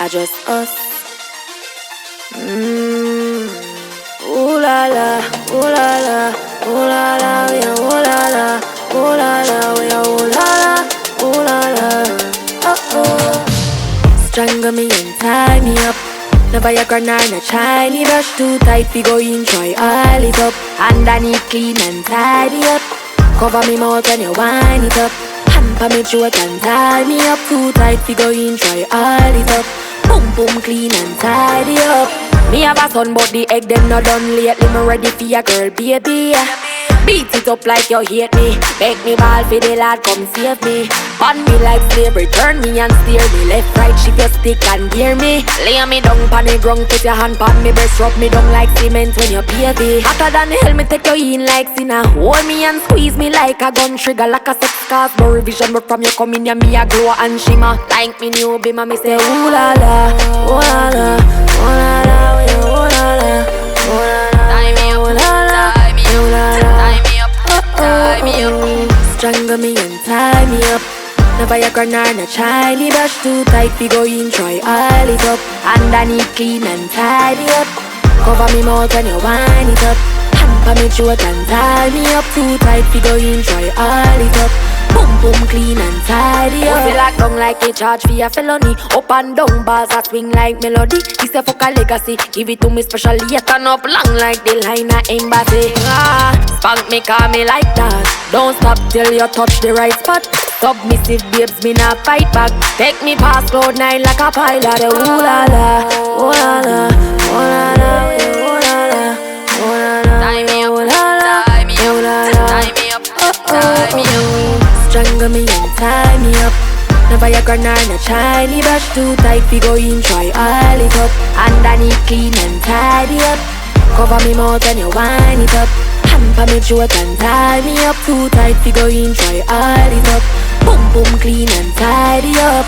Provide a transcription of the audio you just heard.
I just us. Ooh la la, ooh la la, ooh la la, we are ooh la la, ooh la la, we are ooh la la, ooh la la. Strangle me and tie me up. Never your granny no shiny brush too tight. We go in try oil it up. Underneath clean and tidy up. Cover me mouth when you wind it up. Hand pa me throat and tie me up too tight. We go in try oil it up. Boom boom clean and tidy up. Me have a son but the egg them not done lately. Me ready for your girl baby. Beat it up like you hate me. Make me ball for the lad come save me. On me like slavery, turn me and steer me. Left right shift your stick and gear me. Lay me down pan the ground, put your hand pan me breast. Rub me down like cement when you pavy. Hotter than hell me take you in like sinner. Hold me and squeeze me like a gun trigger. Like a sex cause no revision. But from you come in me a glow and shimmer. Like me new bima me say ooh la la, ooh la la, ooh la la, ooh la la, ooh la la. Tie me up, tie me up, tie me up, tie me up. Strangle me and tie me up. Never your granny no shiny brush too tight. We go in try oil it up. Underneath clean and tidy up. Cover me mouth when you wind it up. Hand pa me throat and tie me up too tight. We go in try oil it up. Boom boom clean and tidy up. Pussy lock down like a charge for a felony. Up and down bars that swing like melody. This a fuck a legacy. Give it to me specially. Turn up long like the line of embassy. Spank me, call me like that. Don't stop till you touch the right spot. Submissive babes, me not fight back. Take me past cloud nine like a pilot. Ooh la la, ooh la la, ooh la la, ooh la la, ooh la la. Tie me up, tie me up, tie me up, tie me up. Strangle me and tie me up. Never your granny no shiny brush too tight. We go in try oil it up. Underneath clean and tidy up. Cover me mouth when you wind it up. Hand pa me throat and tie me up too tight. We go in try oil it up. Boom boom clean and tidy up.